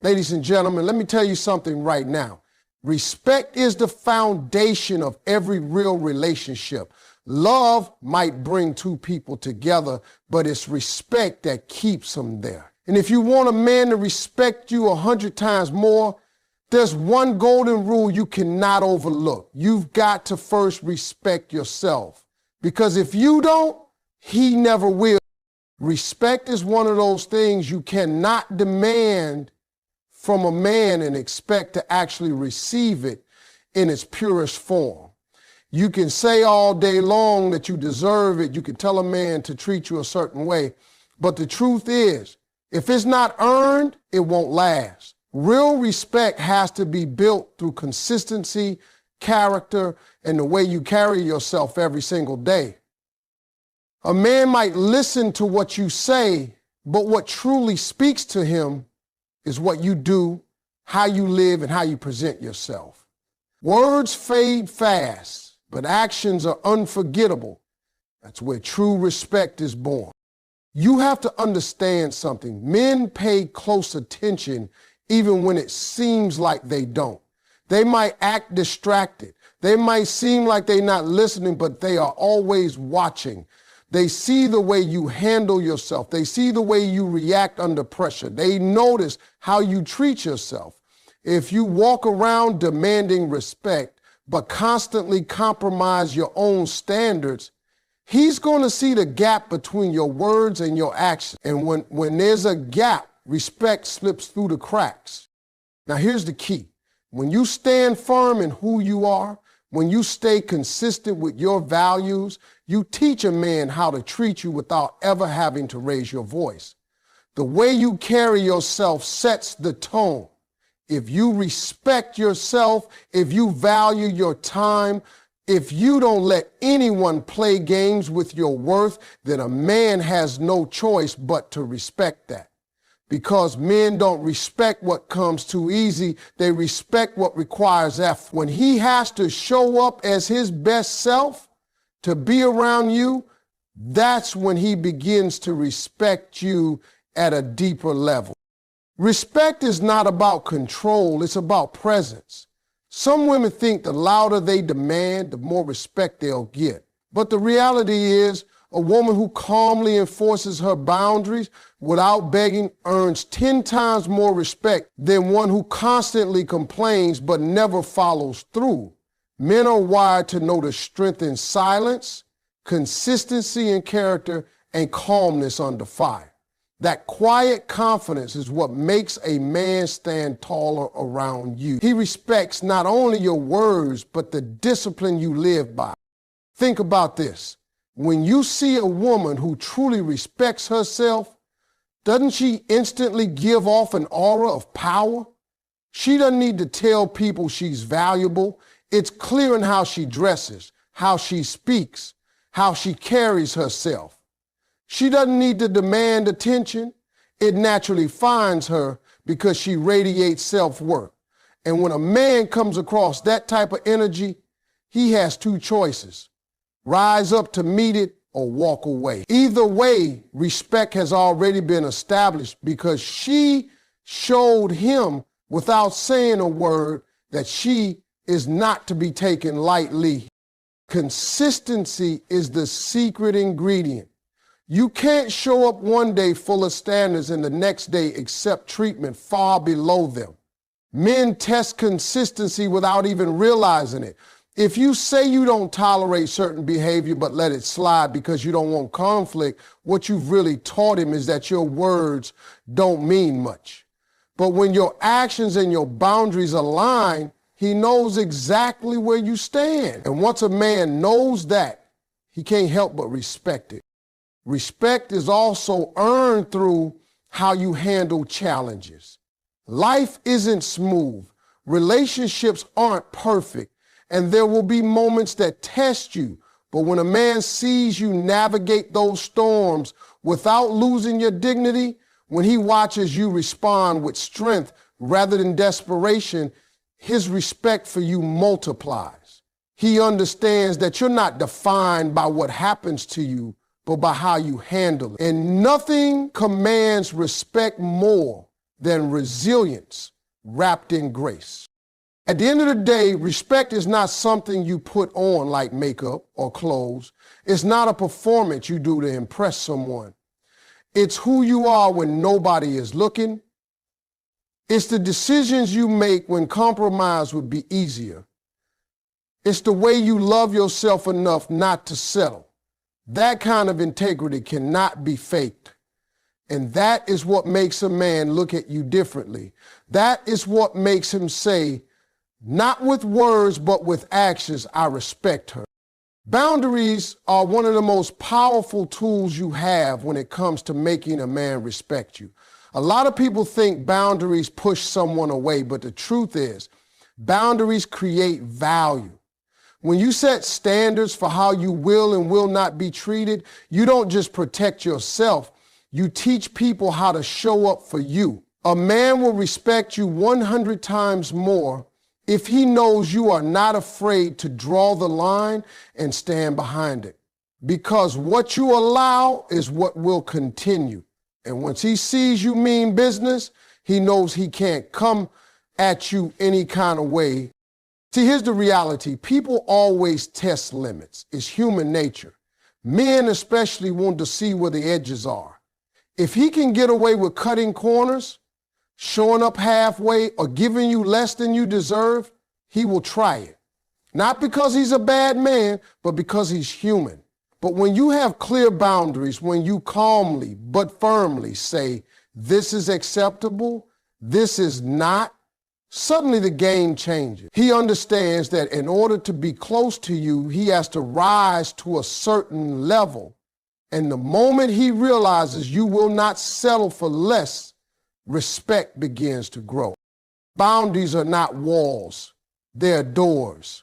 Ladies and gentlemen, let me tell you something right now. Respect is the foundation of every real relationship. Love might bring two people together, but it's respect that keeps them there. And if you want a man to respect you 100 times more, there's one golden rule you cannot overlook. You've got to first respect yourself. Because if you don't, he never will. Respect is one of those things you cannot demand from a man and expect to actually receive it in its purest form. You can say all day long that you deserve it. You can tell a man to treat you a certain way. But the truth is, if it's not earned, it won't last. Real respect has to be built through consistency, character, and the way you carry yourself every single day. A man might listen to what you say, but what truly speaks to him is what you do, how you live, and how you present yourself. Words fade fast, but actions are unforgettable. That's where true respect is born. You have to understand something. Men pay close attention even when it seems like they don't. They might act distracted. They might seem like they're not listening, but they are always watching. They see the way you handle yourself. They see the way you react under pressure. They notice how you treat yourself. If you walk around demanding respect, but constantly compromise your own standards, he's going to see the gap between your words and your actions. And when there's a gap, respect slips through the cracks. Now, here's the key. When you stand firm in who you are, when you stay consistent with your values, you teach a man how to treat you without ever having to raise your voice. The way you carry yourself sets the tone. If you respect yourself, if you value your time, if you don't let anyone play games with your worth, then a man has no choice but to respect that. Because men don't respect what comes too easy, they respect what requires effort. When he has to show up as his best self to be around you, that's when he begins to respect you at a deeper level. Respect is not about control, it's about presence. Some women think the louder they demand, the more respect they'll get. But the reality is, a woman who calmly enforces her boundaries without begging earns 10 times more respect than one who constantly complains but never follows through. Men are wired to know the strength in silence, consistency in character, and calmness under fire. That quiet confidence is what makes a man stand taller around you. He respects not only your words, but the discipline you live by. Think about this. When you see a woman who truly respects herself, doesn't she instantly give off an aura of power? She doesn't need to tell people she's valuable. It's clear in how she dresses, how she speaks, how she carries herself. She doesn't need to demand attention. It naturally finds her because she radiates self-worth. And when a man comes across that type of energy, he has two choices. Rise up to meet it or walk away. Either way, respect has already been established because she showed him without saying a word that she is not to be taken lightly. Consistency is the secret ingredient. You can't show up one day full of standards and the next day accept treatment far below them. Men test consistency without even realizing it. If you say you don't tolerate certain behavior but let it slide because you don't want conflict, what you've really taught him is that your words don't mean much. But when your actions and your boundaries align, he knows exactly where you stand. And once a man knows that, he can't help but respect it. Respect is also earned through how you handle challenges. Life isn't smooth. Relationships aren't perfect. And there will be moments that test you. But when a man sees you navigate those storms without losing your dignity, when he watches you respond with strength rather than desperation, his respect for you multiplies. He understands that you're not defined by what happens to you, but by how you handle it. And nothing commands respect more than resilience wrapped in grace. At the end of the day, respect is not something you put on like makeup or clothes. It's not a performance you do to impress someone. It's who you are when nobody is looking. It's the decisions you make when compromise would be easier. It's the way you love yourself enough not to settle. That kind of integrity cannot be faked. And that is what makes a man look at you differently. That is what makes him say, not with words, but with actions, I respect her. Boundaries are one of the most powerful tools you have when it comes to making a man respect you. A lot of people think boundaries push someone away, but the truth is, boundaries create value. When you set standards for how you will and will not be treated, you don't just protect yourself, you teach people how to show up for you. A man will respect you 100 times more if he knows you are not afraid to draw the line and stand behind it. Because what you allow is what will continue. And once he sees you mean business, he knows he can't come at you any kind of way. See, here's the reality. People always test limits. It's human nature. Men especially want to see where the edges are. If he can get away with cutting corners, showing up halfway, or giving you less than you deserve, he will try it. Not because he's a bad man, but because he's human. But when you have clear boundaries, when you calmly but firmly say, this is acceptable, this is not, suddenly the game changes. He understands that in order to be close to you, he has to rise to a certain level. And the moment he realizes you will not settle for less, respect begins to grow. Boundaries are not walls, they're doors.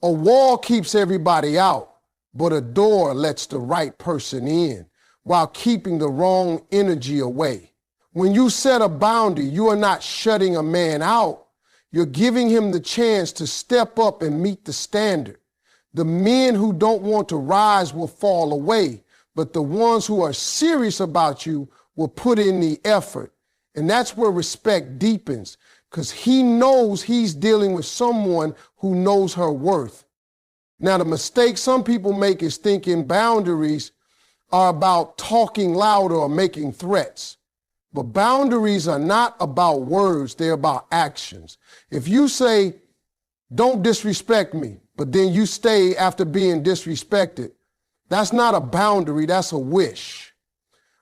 A wall keeps everybody out, but a door lets the right person in while keeping the wrong energy away. When you set a boundary, you are not shutting a man out. You're giving him the chance to step up and meet the standard. The men who don't want to rise will fall away, but the ones who are serious about you will put in the effort. And that's where respect deepens, because he knows he's dealing with someone who knows her worth. Now, the mistake some people make is thinking boundaries are about talking louder or making threats. But boundaries are not about words, they're about actions. If you say, don't disrespect me, but then you stay after being disrespected, that's not a boundary, that's a wish.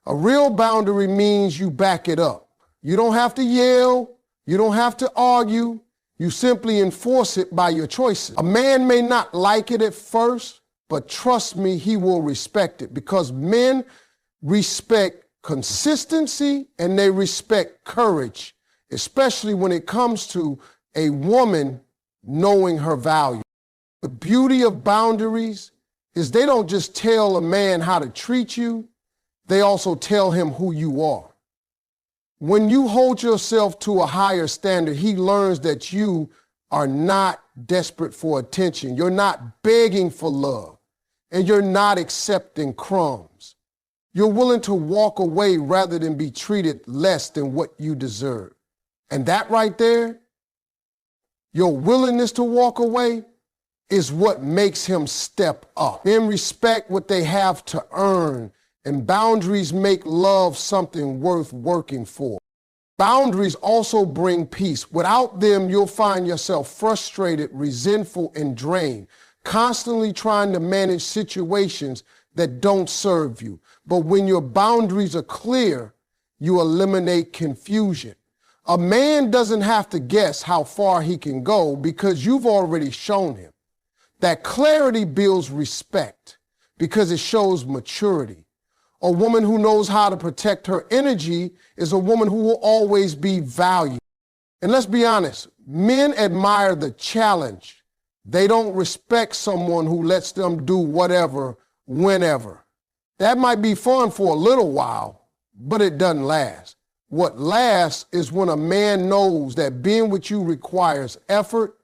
A real boundary means you back it up. You don't have to yell, you don't have to argue, you simply enforce it by your choices. A man may not like it at first, but trust me, he will respect it, because men respect consistency and they respect courage, especially when it comes to a woman knowing her value. The beauty of boundaries is they don't just tell a man how to treat you, they also tell him who you are. When you hold yourself to a higher standard, he learns that you are not desperate for attention. You're not begging for love, and you're not accepting crumbs. You're willing to walk away rather than be treated less than what you deserve. And that right there, your willingness to walk away, is what makes him step up. Men respect what they have to earn, and boundaries make love something worth working for. Boundaries also bring peace. Without them, you'll find yourself frustrated, resentful, and drained, constantly trying to manage situations that don't serve you. But when your boundaries are clear, you eliminate confusion. A man doesn't have to guess how far he can go because you've already shown him. That clarity builds respect because it shows maturity. A woman who knows how to protect her energy is a woman who will always be valued. And let's be honest, men admire the challenge. They don't respect someone who lets them do whatever, whenever. That might be fun for a little while, but it doesn't last. What lasts is when a man knows that being with you requires effort,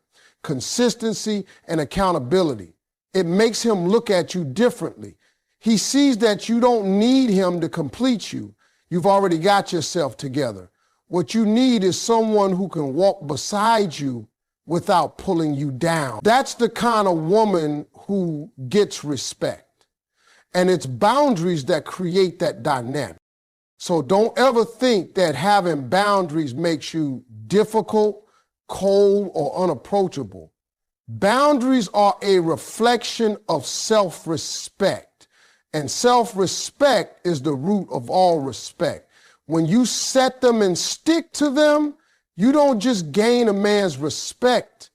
consistency, and accountability. It makes him look at you differently. He sees that you don't need him to complete you. You've already got yourself together. What you need is someone who can walk beside you without pulling you down. That's the kind of woman who gets respect. And it's boundaries that create that dynamic. So don't ever think that having boundaries makes you difficult, cold, or unapproachable. Boundaries are a reflection of self-respect. And self-respect is the root of all respect. When you set them and stick to them, you don't just gain a man's respect,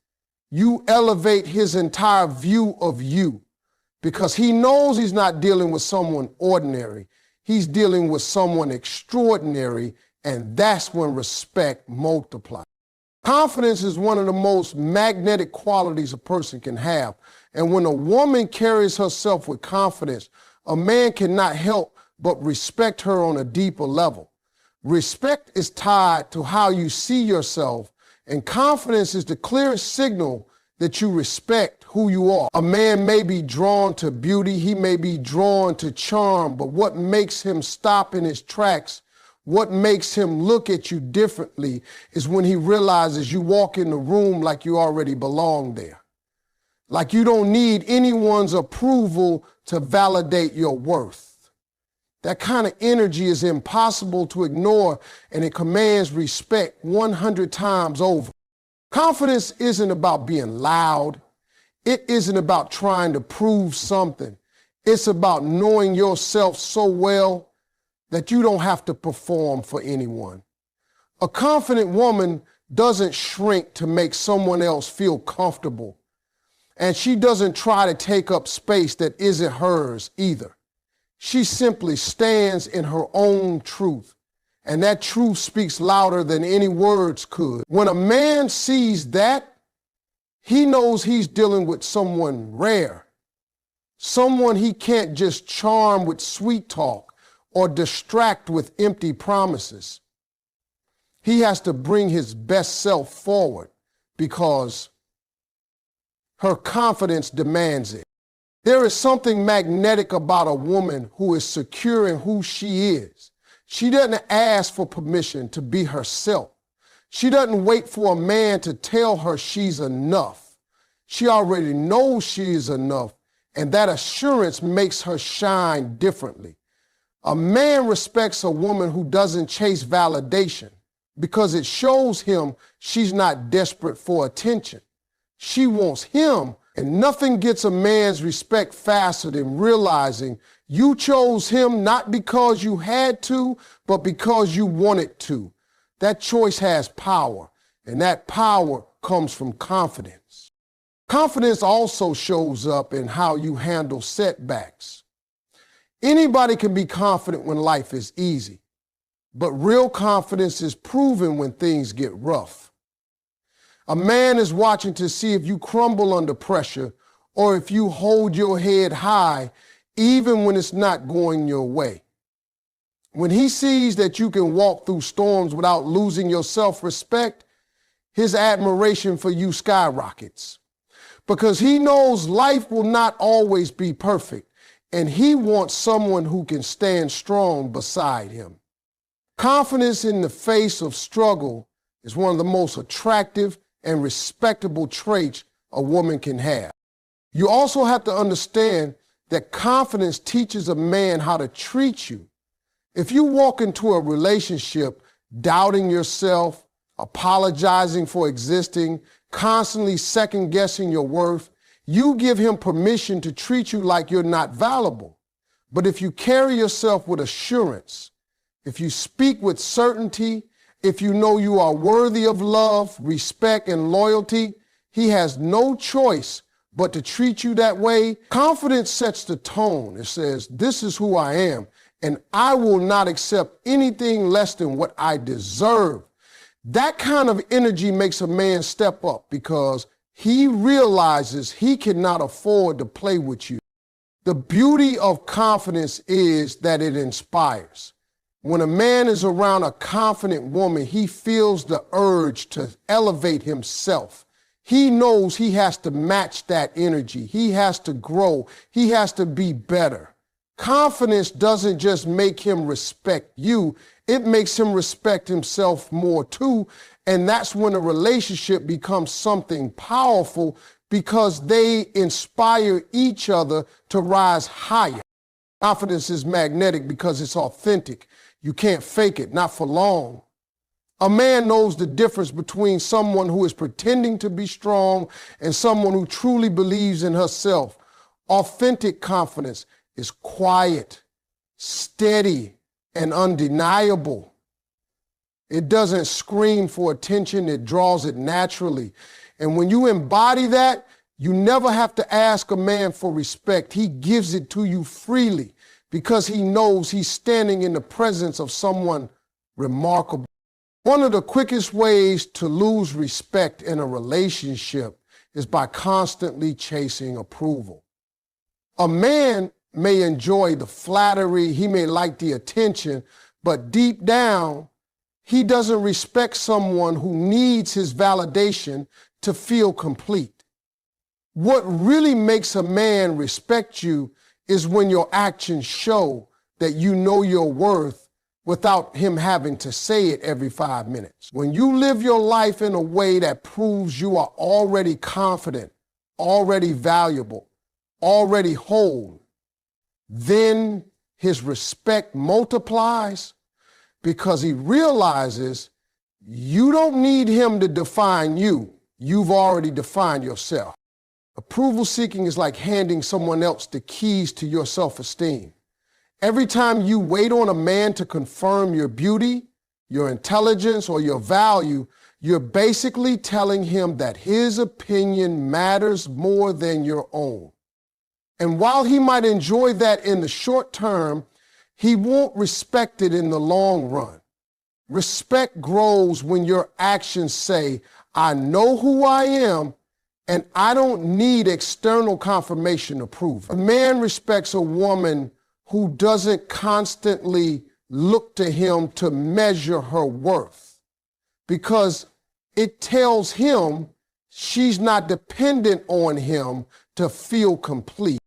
you elevate his entire view of you, because he knows he's not dealing with someone ordinary. He's dealing with someone extraordinary, and that's when respect multiplies. Confidence is one of the most magnetic qualities a person can have. And when a woman carries herself with confidence, a man cannot help but respect her on a deeper level. Respect is tied to how you see yourself, and confidence is the clearest signal that you respect who you are. A man may be drawn to beauty, he may be drawn to charm, but what makes him stop in his tracks, what makes him look at you differently, is when he realizes you walk in the room like you already belong there. Like you don't need anyone's approval to validate your worth. That kind of energy is impossible to ignore, and it commands respect 100 times over. Confidence isn't about being loud. It isn't about trying to prove something. It's about knowing yourself so well that you don't have to perform for anyone. A confident woman doesn't shrink to make someone else feel comfortable, and she doesn't try to take up space that isn't hers either. She simply stands in her own truth, and that truth speaks louder than any words could. When a man sees that, he knows he's dealing with someone rare, someone he can't just charm with sweet talk or distract with empty promises. He has to bring his best self forward because her confidence demands it. There is something magnetic about a woman who is secure in who she is. She doesn't ask for permission to be herself. She doesn't wait for a man to tell her she's enough. She already knows she is enough, and that assurance makes her shine differently. A man respects a woman who doesn't chase validation because it shows him she's not desperate for attention. She wants him, and nothing gets a man's respect faster than realizing you chose him not because you had to, but because you wanted to. That choice has power, and that power comes from confidence. Confidence also shows up in how you handle setbacks. Anybody can be confident when life is easy, but real confidence is proven when things get rough. A man is watching to see if you crumble under pressure or if you hold your head high even when it's not going your way. When he sees that you can walk through storms without losing your self-respect, his admiration for you skyrockets, because he knows life will not always be perfect, and he wants someone who can stand strong beside him. Confidence in the face of struggle is one of the most attractive and respectable traits a woman can have. You also have to understand that confidence teaches a man how to treat you. If you walk into a relationship doubting yourself, apologizing for existing, constantly second-guessing your worth, you give him permission to treat you like you're not valuable. But if you carry yourself with assurance, if you speak with certainty, if you know you are worthy of love, respect, and loyalty, he has no choice but to treat you that way. Confidence sets the tone. It says, this is who I am, and I will not accept anything less than what I deserve. That kind of energy makes a man step up because he realizes he cannot afford to play with you. The beauty of confidence is that it inspires. When a man is around a confident woman, he feels the urge to elevate himself. He knows he has to match that energy. He has to grow. He has to be better. Confidence doesn't just make him respect you, it makes him respect himself more too. And that's when a relationship becomes something powerful because they inspire each other to rise higher. Confidence is magnetic because it's authentic. You can't fake it, not for long. A man knows the difference between someone who is pretending to be strong and someone who truly believes in herself. Authentic confidence is quiet, steady, and undeniable. It doesn't scream for attention, it draws it naturally. And when you embody that, you never have to ask a man for respect. He gives it to you freely because he knows he's standing in the presence of someone remarkable. One of the quickest ways to lose respect in a relationship is by constantly chasing approval. A man may enjoy the flattery, he may like the attention, but deep down, he doesn't respect someone who needs his validation to feel complete. What really makes a man respect you is when your actions show that you know your worth without him having to say it every 5 minutes. When you live your life in a way that proves you are already confident, already valuable, already whole, then his respect multiplies because he realizes you don't need him to define you. You've already defined yourself. Approval seeking is like handing someone else the keys to your self-esteem. Every time you wait on a man to confirm your beauty, your intelligence, or your value, you're basically telling him that his opinion matters more than your own. And while he might enjoy that in the short term, he won't respect it in the long run. Respect grows when your actions say, I know who I am, and I don't need external confirmation to prove it. A man respects a woman who doesn't constantly look to him to measure her worth because it tells him she's not dependent on him to feel complete.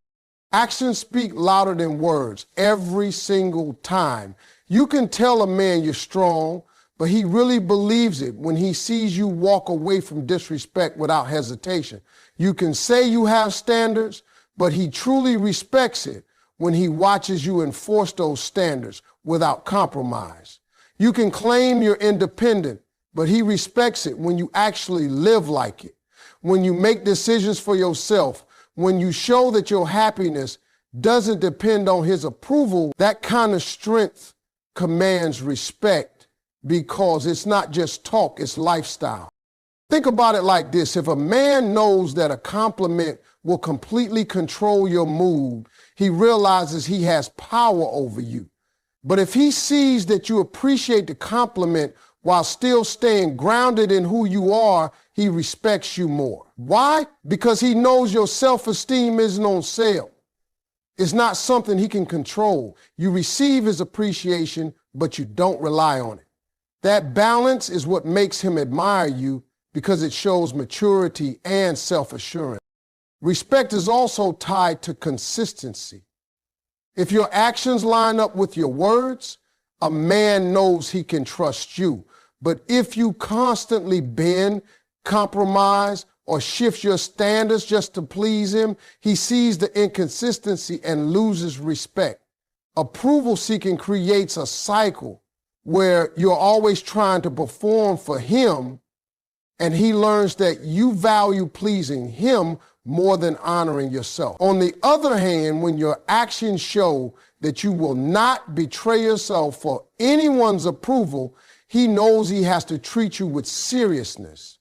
Actions speak louder than words every single time. You can tell a man you're strong, but he really believes it when he sees you walk away from disrespect without hesitation. You can say you have standards, but he truly respects it when he watches you enforce those standards without compromise. You can claim you're independent, but he respects it when you actually live like it, when you make decisions for yourself, when you show that your happiness doesn't depend on his approval. That kind of strength commands respect because it's not just talk, it's lifestyle. Think about it like this. If a man knows that a compliment will completely control your mood, he realizes he has power over you. But if he sees that you appreciate the compliment while still staying grounded in who you are, he respects you more. Why? Because he knows your self-esteem isn't on sale. It's not something he can control. You receive his appreciation, but you don't rely on it. That balance is what makes him admire you because it shows maturity and self-assurance. Respect is also tied to consistency. If your actions line up with your words, a man knows he can trust you. But if you constantly bend, compromise, or shift your standards just to please him, he sees the inconsistency and loses respect. Approval seeking creates a cycle where you're always trying to perform for him, and he learns that you value pleasing him more than honoring yourself. On the other hand, when your actions show that you will not betray yourself for anyone's approval, he knows he has to treat you with seriousness.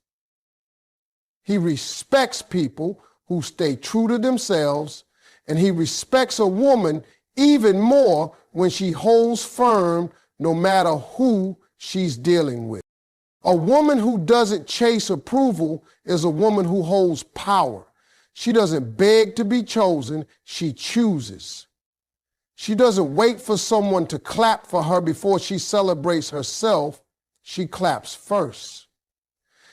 He respects people who stay true to themselves, and he respects a woman even more when she holds firm no matter who she's dealing with. A woman who doesn't chase approval is a woman who holds power. She doesn't beg to be chosen, she chooses. She doesn't wait for someone to clap for her before she celebrates herself. She claps first.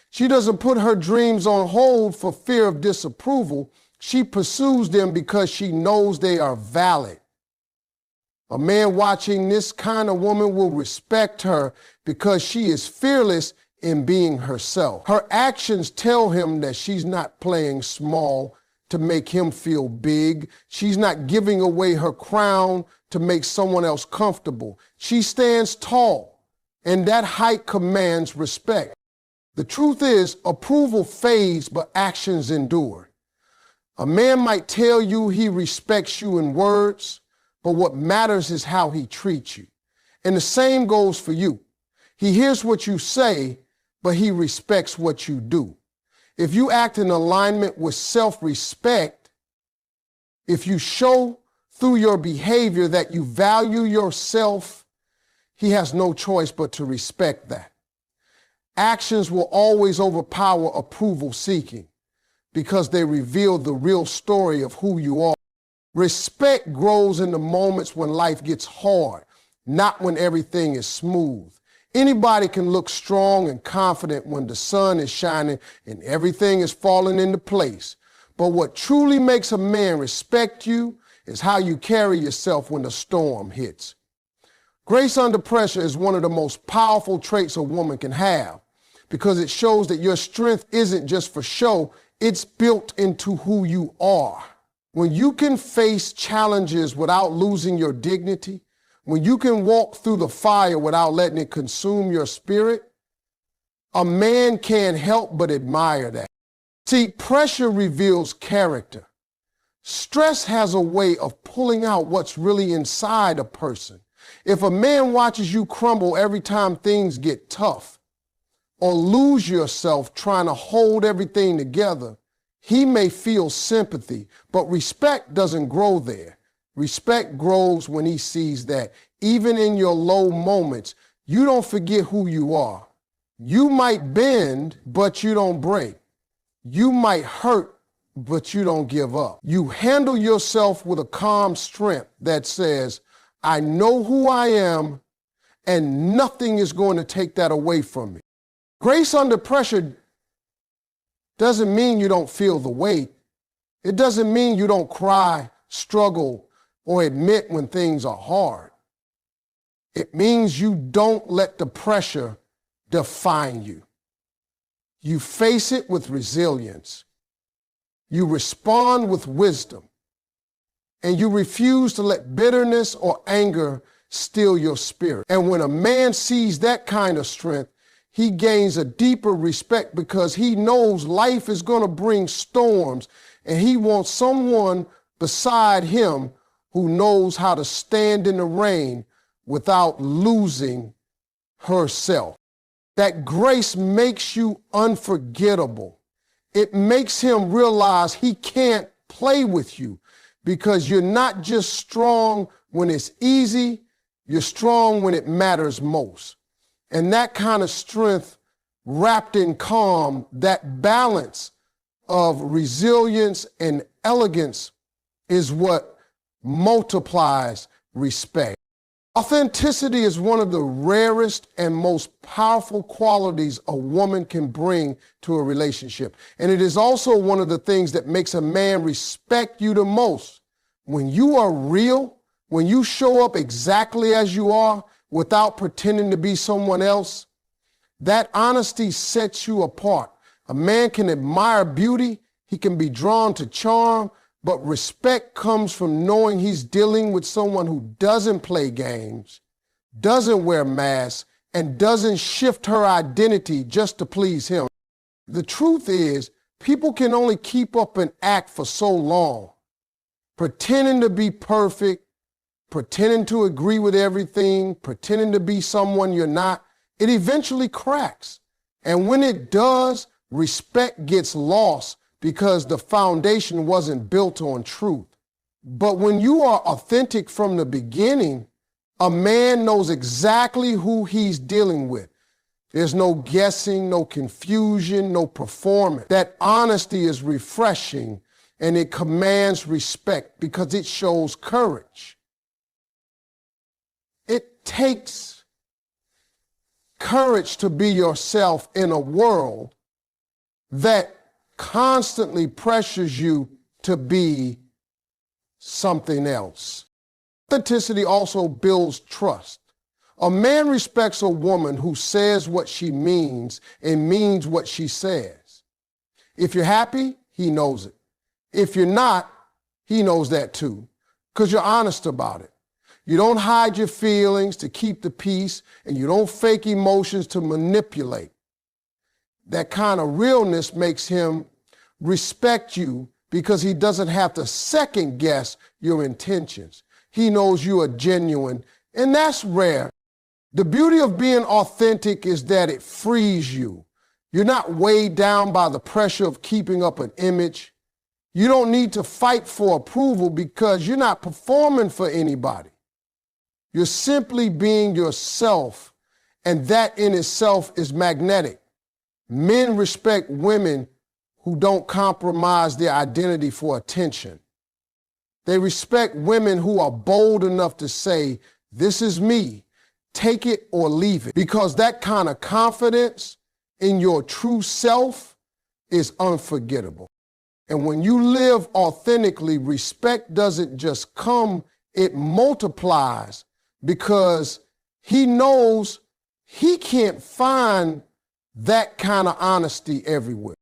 She doesn't put her dreams on hold for fear of disapproval. She pursues them because she knows they are valid. A man watching this kind of woman will respect her because she is fearless in being herself. Her actions tell him that she's not playing small to make him feel big. She's not giving away her crown to make someone else comfortable. She stands tall, and that height commands respect. The truth is, approval fades, but actions endure. A man might tell you he respects you in words, but what matters is how he treats you. And the same goes for you. He hears what you say, but he respects what you do. If you act in alignment with self-respect, if you show through your behavior that you value yourself, he has no choice but to respect that. Actions will always overpower approval seeking because they reveal the real story of who you are. Respect grows in the moments when life gets hard, not when everything is smooth. Anybody can look strong and confident when the sun is shining and everything is falling into place. But what truly makes a man respect you is how you carry yourself when the storm hits. Grace under pressure is one of the most powerful traits a woman can have because it shows that your strength isn't just for show, it's built into who you are. When you can face challenges without losing your dignity, when you can walk through the fire without letting it consume your spirit, a man can't help but admire that. See, pressure reveals character. Stress has a way of pulling out what's really inside a person. If a man watches you crumble every time things get tough, or lose yourself trying to hold everything together, he may feel sympathy, but respect doesn't grow there. Respect grows when he sees that even in your low moments, you don't forget who you are. You might bend, but you don't break. You might hurt, but you don't give up. You handle yourself with a calm strength that says, I know who I am, and nothing is going to take that away from me. Grace under pressure doesn't mean you don't feel the weight. It doesn't mean you don't cry, struggle, or admit when things are hard. It means you don't let the pressure define you. You face it with resilience. You respond with wisdom. And you refuse to let bitterness or anger steal your spirit. And when a man sees that kind of strength, he gains a deeper respect because he knows life is going to bring storms, and he wants someone beside him who knows how to stand in the rain without losing herself. That grace makes you unforgettable. It makes him realize he can't play with you because you're not just strong when it's easy, you're strong when it matters most. And that kind of strength wrapped in calm, that balance of resilience and elegance is what multiplies respect. Authenticity is one of the rarest and most powerful qualities a woman can bring to a relationship. And it is also one of the things that makes a man respect you the most. When you are real, when you show up exactly as you are without pretending to be someone else, that honesty sets you apart. A man can admire beauty, he can be drawn to charm, but respect comes from knowing he's dealing with someone who doesn't play games, doesn't wear masks, and doesn't shift her identity just to please him. The truth is, people can only keep up an act for so long, pretending to be perfect, pretending to agree with everything, pretending to be someone you're not. It eventually cracks. And when it does, respect gets lost because the foundation wasn't built on truth. But when you are authentic from the beginning, a man knows exactly who he's dealing with. There's no guessing, no confusion, no performance. That honesty is refreshing and it commands respect because it shows courage. It takes courage to be yourself in a world that constantly pressures you to be something else. Authenticity also builds trust. A man respects a woman who says what she means and means what she says. If you're happy, he knows it. If you're not, he knows that too, because you're honest about it. You don't hide your feelings to keep the peace, and you don't fake emotions to manipulate. That kind of realness makes him respect you because he doesn't have to second guess your intentions. He knows you are genuine, and that's rare. The beauty of being authentic is that it frees you. You're not weighed down by the pressure of keeping up an image. You don't need to fight for approval because you're not performing for anybody. You're simply being yourself, and that in itself is magnetic. Men respect women who don't compromise their identity for attention. They respect women who are bold enough to say, "This is me, take it or leave it," because that kind of confidence in your true self is unforgettable. And when you live authentically, respect doesn't just come, it multiplies, because he knows he can't find that kind of honesty everywhere.